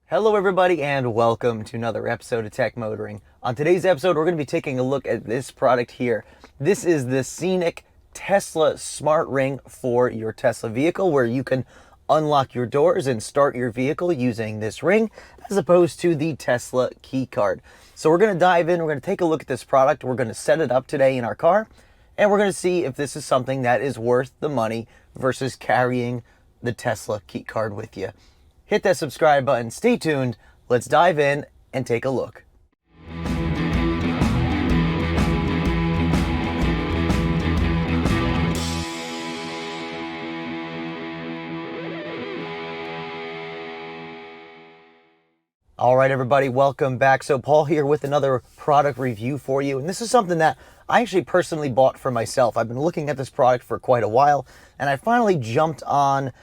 Hello everybody and welcome to another episode of Tech Motoring. On today's episode we're going to be taking a look at this product here. This is the CNICK Tesla Smart Ring for your Tesla vehicle, where you can unlock your doors and start your vehicle using this ring as opposed to the Tesla key card. So we're going to dive in, we're going to take a look at this product, we're going to set it up today in our car, and we're going to see if this is something that is worth the money versus carrying the Tesla key card with you. Hit that subscribe button, stay tuned, let's dive in and take a look. All right, everybody, welcome back. So Paul here with another product review for you. And this is something that I actually personally bought for myself. I've been looking at this product for quite a while, and I finally jumped on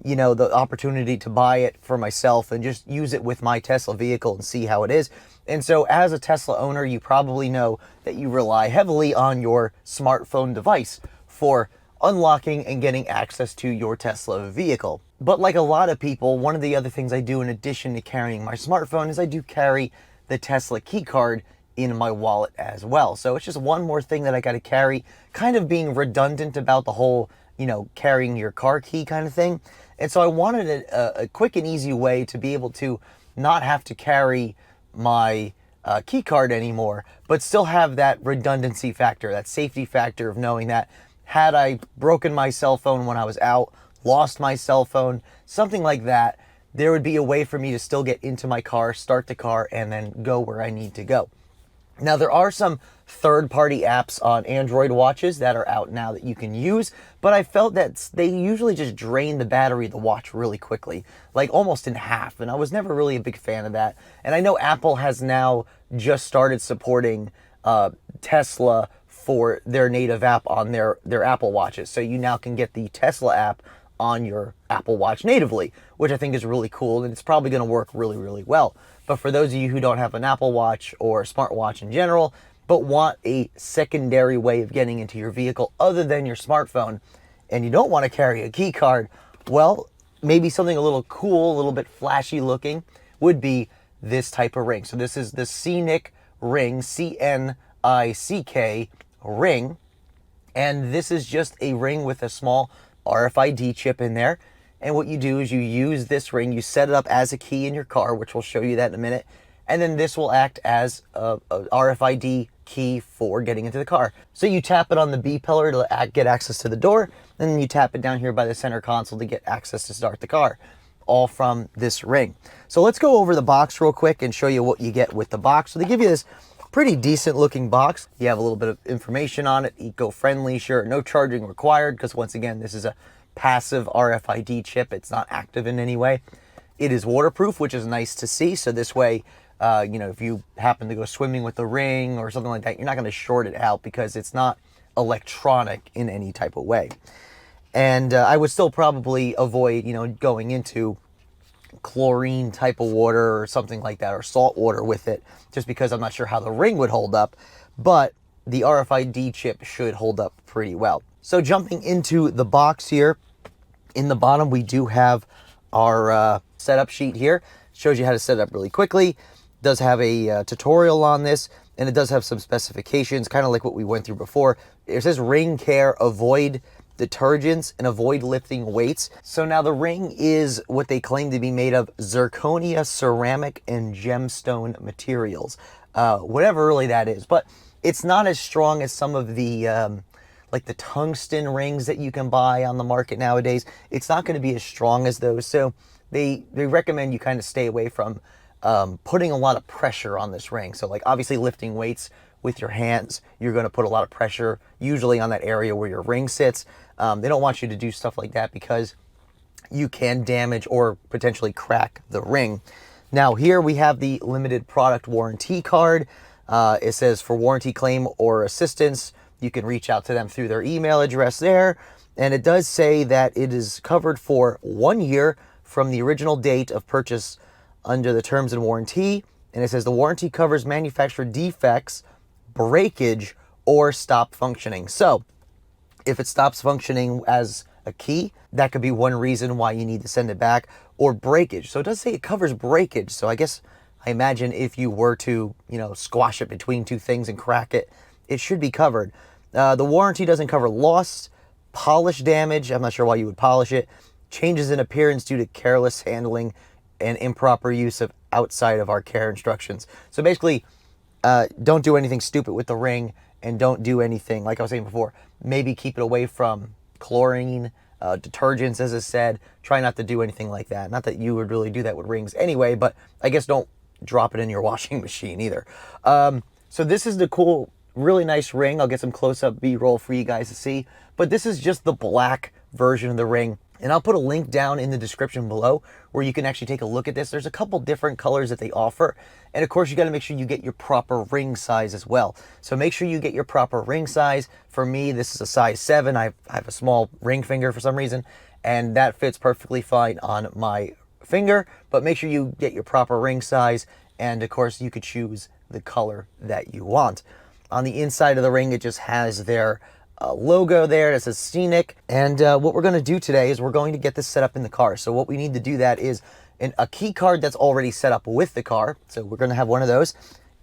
the opportunity to buy it for myself and just use it with my Tesla vehicle and see how it is. And so as a Tesla owner, you probably know that you rely heavily on your smartphone device for unlocking and getting access to your Tesla vehicle. But like a lot of people, one of the other things I do in addition to carrying my smartphone is I do carry the Tesla key card in my wallet as well. So it's just one more thing that I got to carry, kind of being redundant about the whole, carrying your car key kind of thing. And so I wanted a quick and easy way to be able to not have to carry my key card anymore, but still have that redundancy factor, that safety factor of knowing that had I broken my cell phone when I was out, lost my cell phone, something like that, there would be a way for me to still get into my car, start the car, and then go where I need to go. Now, there are some third-party apps on Android watches that are out now that you can use, but I felt that they usually just drain the battery of the watch really quickly, like almost in half, and I was never really a big fan of that. And I know Apple has now just started supporting Tesla for their native app on their Apple watches, so you now can get the Tesla app on your Apple Watch natively, which I think is really cool, and it's probably going to work really, really well. But for those of you who don't have an Apple Watch or a smartwatch in general, but want a secondary way of getting into your vehicle other than your smartphone, and you don't want to carry a key card, well, maybe something a little cool, a little bit flashy looking would be this type of ring. So this is the CNICK ring, CNICK ring, and this is just a ring with a small RFID chip in there. And what you do is you use this ring, you set it up as a key in your car, which we'll show you that in a minute, and then this will act as a RFID key for getting into the car. So you tap it on the B pillar to get access to the door, and then you tap it down here by the center console to get access to start the car, all from this ring. So let's go over the box real quick and show you what you get with the box. So they give you this pretty decent looking box. You have a little bit of information on it, eco-friendly, sure, no charging required, because once again, this is a passive RFID chip. It's not active in any way. It is waterproof, which is nice to see. So this way, if you happen to go swimming with the ring or something like that, you're not going to short it out because it's not electronic in any type of way. And I would still probably avoid, going into chlorine type of water or something like that, or salt water with it, just because I'm not sure how the ring would hold up, but the RFID chip should hold up pretty well. So jumping into the box here, in the bottom we do have our setup sheet here. Shows you how to set it up really quickly. Does have a tutorial on this, and it does have some specifications, kind of like what we went through before. It says ring care, avoid detergents, and avoid lifting weights. So now the ring is what they claim to be made of zirconia, ceramic, and gemstone materials. Whatever really that is. But it's not as strong as some of the like the tungsten rings that you can buy on the market nowadays. It's not going to be as strong as those. So they recommend you kind of stay away from putting a lot of pressure on this ring. So like obviously lifting weights with your hands, you're going to put a lot of pressure usually on that area where your ring sits. They don't want you to do stuff like that because you can damage or potentially crack the ring. Now here we have the limited product warranty card. It says for warranty claim or assistance, you can reach out to them through their email address there. And it does say that it is covered for 1 year from the original date of purchase under the terms and warranty. And it says the warranty covers manufacturer defects, breakage, or stop functioning. So if it stops functioning as a key. That could be one reason why you need to send it back. Or breakage. So it does say it covers breakage. So I guess, I imagine if you were to, squash it between two things and crack it, it should be covered. The warranty doesn't cover loss, polish damage. I'm not sure why you would polish it. Changes in appearance due to careless handling and improper use of outside of our care instructions. So basically, don't do anything stupid with the ring, and don't do anything, like I was saying before, maybe keep it away from chlorine, detergents, as I said. Try not to do anything like that. Not that you would really do that with rings anyway, but I guess don't drop it in your washing machine either. So this is the cool, really nice ring. I'll get some close-up B-roll for you guys to see. But this is just the black version of the ring. And I'll put a link down in the description below where you can actually take a look at this. There's a couple different colors that they offer. And of course, you got to make sure you get your proper ring size as well. So make sure you get your proper ring size. For me, this is a size 7. I have a small ring finger for some reason, and that fits perfectly fine on my finger. But make sure you get your proper ring size. And of course, you could choose the color that you want. On the inside of the ring, it just has their logo there that says CNICK. And what we're going to do today is we're going to get this set up in the car. So what we need to do that is a key card that's already set up with the car. So we're going to have one of those,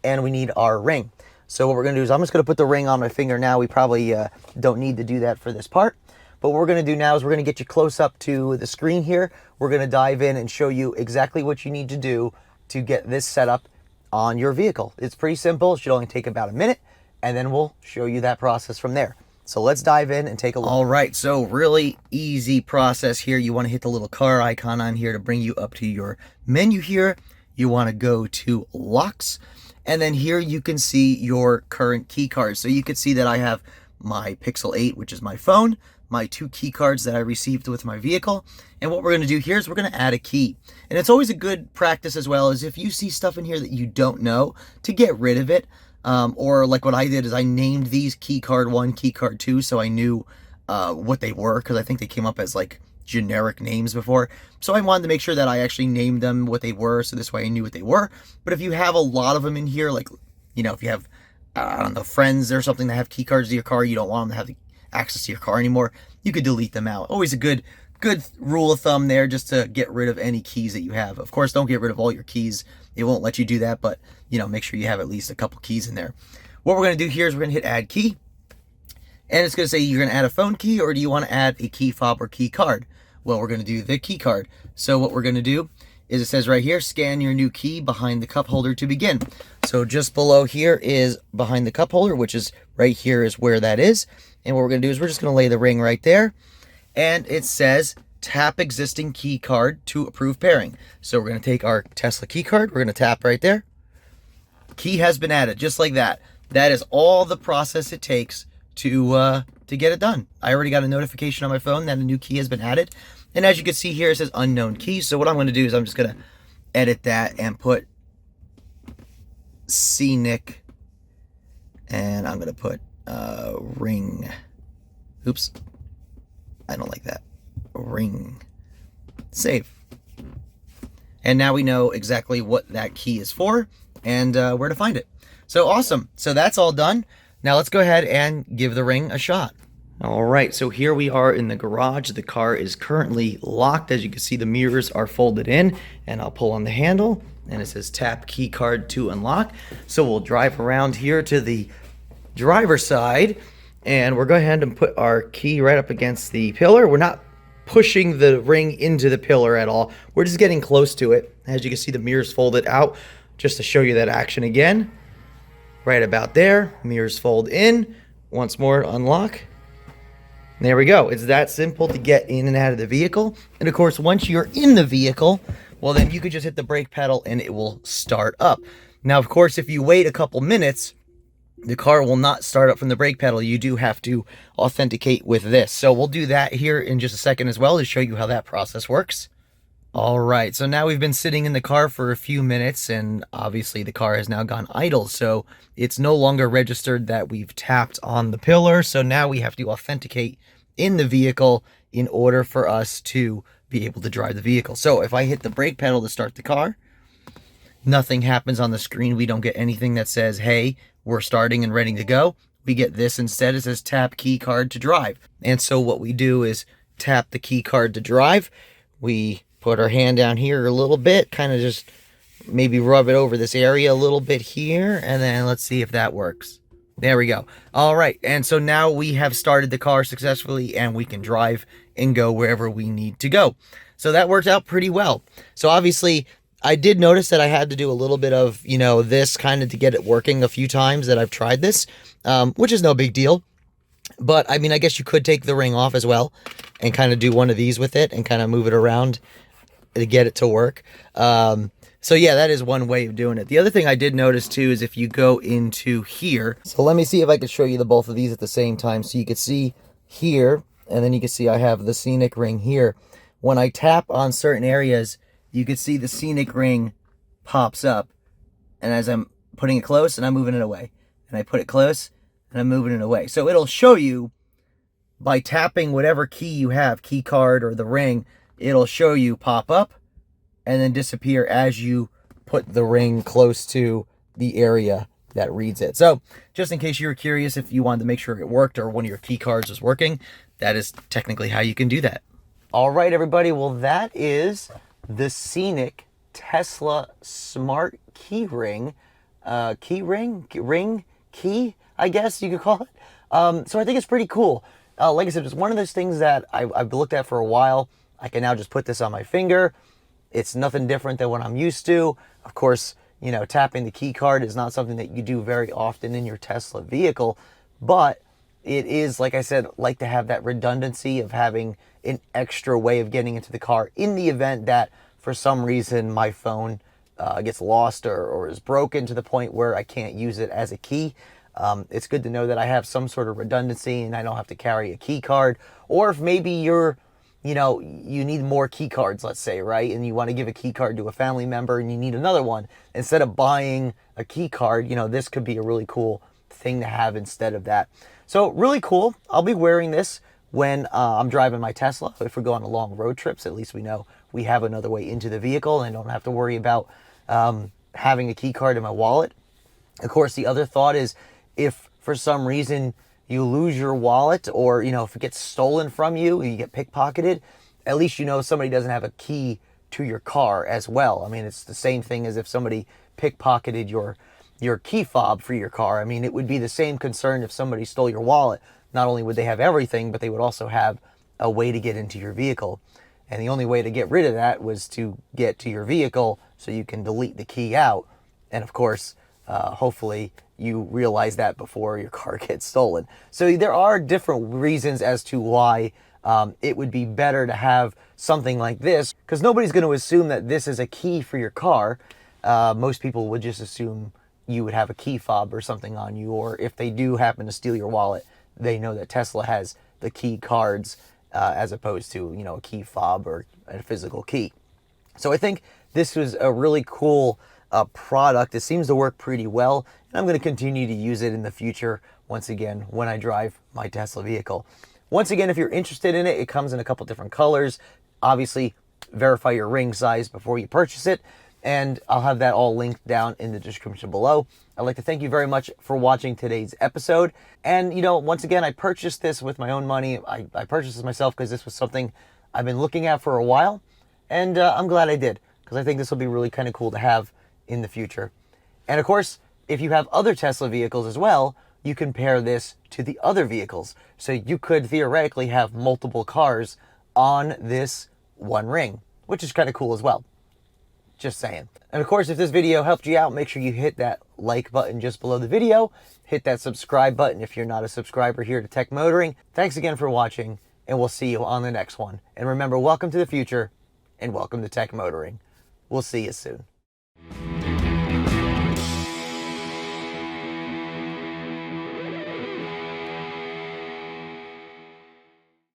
and we need our ring. So what we're going to do is I'm just going to put the ring on my finger now. We probably don't need to do that for this part. But what we're going to do now is we're going to get you close up to the screen here. We're going to dive in and show you exactly what you need to do to get this set up on your vehicle. It's pretty simple. It should only take about a minute, and then we'll show you that process from there. So let's dive in and take a look. All right, so really easy process here. You want to hit the little car icon on here to bring you up to your menu here. You want to go to locks, and then here you can see your current key cards. So you can see that I have my Pixel 8, which is my phone, my 2 key cards that I received with my vehicle. And what we're going to do here is we're going to add a key. And it's always a good practice as well, is if you see stuff in here that you don't know, to get rid of it. Or like what I did is I named these key card 1, key card 2, so I knew what they were, because I think they came up as like generic names before. So I wanted to make sure that I actually named them what they were, so this way I knew what they were. But if you have a lot of them in here, like, if you have, I don't know, friends or something that have key cards to your car, you don't want them to have access to your car anymore, you could delete them out. Always a good rule of thumb there, just to get rid of any keys that you have. Of course, don't get rid of all your keys. It won't let you do that, but make sure you have at least a couple keys in there. What we're going to do here is we're going to hit add key, and it's going to say you're going to add a phone key, or do you want to add a key fob or key card? Well, we're going to do the key card. So what we're going to do is, it says right here, scan your new key behind the cup holder to begin. So just below here is behind the cup holder, which is right here is where that is. And what we're going to do is we're just going to lay the ring right there. And it says tap existing key card to approve pairing. So we're going to take our Tesla key card. We're going to tap right there. Key has been added, just like that. That is all the process it takes to get it done. I already got a notification on my phone that a new key has been added. And as you can see here, it says unknown key. So what I'm going to do is I'm just going to edit that and put CNICK, and I'm going to put ring. Oops. I don't like that. Ring. Save. And now we know exactly what that key is for and where to find it. So awesome. So that's all done. Now let's go ahead and give the ring a shot. All right, so here we are in the garage. The car is currently locked. As you can see, the mirrors are folded in, and I'll pull on the handle, and it says tap key card to unlock. So we'll drive around here to the driver's side, and we'll go ahead and put our key right up against the pillar. We're not pushing the ring into the pillar at all. We're just getting close to it. As you can see, the mirrors folded out. Just to show you that action again. Right about there. Mirrors fold in. Once more, unlock. There we go. It's that simple to get in and out of the vehicle. And of course, once you're in the vehicle, well, then you could just hit the brake pedal and it will start up. Now, of course, if you wait a couple minutes, the car will not start up from the brake pedal. You do have to authenticate with this. So we'll do that here in just a second as well to show you how that process works. All right, so now we've been sitting in the car for a few minutes, and obviously the car has now gone idle. So it's no longer registered that we've tapped on the pillar. So now we have to authenticate in the vehicle in order for us to be able to drive the vehicle. So if I hit the brake pedal to start the car, nothing happens on the screen. We don't get anything that says, hey, we're starting and ready to go. We get this instead. It says tap key card to drive. And so what we do is tap the key card to drive. We put our hand down here a little bit, kind of just maybe rub it over this area a little bit here, and then let's see if that works. There we go. All right, and so now we have started the car successfully, and we can drive and go wherever we need to go. So that worked out pretty well. So obviously, I did notice that I had to do a little bit of, this kind of to get it working a few times that I've tried this, which is no big deal. But, I mean, I guess you could take the ring off as well and kind of do one of these with it and kind of move it around to get it to work. So yeah, that is one way of doing it. The other thing I did notice too is if you go into here. So let me see if I can show you the both of these at the same time. So you can see here, and then you can see I have the CNICK ring here. When I tap on certain areas, you can see the CNICK ring pops up. And as I'm putting it close, and I'm moving it away. And I put it close, and I'm moving it away. So it'll show you by tapping whatever key you have, key card or the ring, it'll show you pop up and then disappear as you put the ring close to the area that reads it. So just in case you were curious if you wanted to make sure it worked or one of your key cards was working, that is technically how you can do that. All right, everybody. Well, that is the CNICK Tesla Smart Key Ring. Key, I guess you could call it. So I think it's pretty cool. Like I said, it's one of those things that I've looked at for a while. I can now just put this on my finger. It's nothing different than what I'm used to. Of course, tapping the key card is not something that you do very often in your Tesla vehicle, but it is, like I said, like to have that redundancy of having an extra way of getting into the car in the event that for some reason my phone gets lost or is broken to the point where I can't use it as a key. It's good to know that I have some sort of redundancy and I don't have to carry a key card. Or if maybe you need more key cards, let's say, right? And you want to give a key card to a family member and you need another one. Instead of buying a key card, this could be a really cool thing to have instead of that. So really cool. I'll be wearing this when I'm driving my Tesla. If we're going on long road trips, at least we know we have another way into the vehicle and don't have to worry about having a key card in my wallet. Of course, the other thought is if for some reason you lose your wallet or, if it gets stolen from you, you get pickpocketed, at least somebody doesn't have a key to your car as well. I mean, it's the same thing as if somebody pickpocketed your key fob for your car. I mean, it would be the same concern if somebody stole your wallet. Not only would they have everything, but they would also have a way to get into your vehicle. And the only way to get rid of that was to get to your vehicle so you can delete the key out. And of course, hopefully you realize that before your car gets stolen. So there are different reasons as to why it would be better to have something like this, because nobody's going to assume that this is a key for your car. Most people would just assume you would have a key fob or something on you, or if they do happen to steal your wallet, they know that Tesla has the key cards as opposed to, a key fob or a physical key. So I think this was a really cool product. It seems to work pretty well, and I'm going to continue to use it in the future once again when I drive my Tesla vehicle. Once again, if you're interested in it, it comes in a couple different colors. Obviously, verify your ring size before you purchase it, and I'll have that all linked down in the description below. I'd like to thank you very much for watching today's episode. And, once again, I purchased this with my own money. I purchased this myself because this was something I've been looking at for a while, and I'm glad I did, because I think this will be really kind of cool to have in the future. And of course, if you have other Tesla vehicles as well, you can pair this to the other vehicles. So you could theoretically have multiple cars on this one ring, which is kind of cool as well. Just saying. And of course, if this video helped you out, make sure you hit that like button just below the video. Hit that subscribe button if you're not a subscriber here to Tech Motoring. Thanks again for watching, and we'll see you on the next one. And remember, welcome to the future, and welcome to Tech Motoring. We'll see you soon.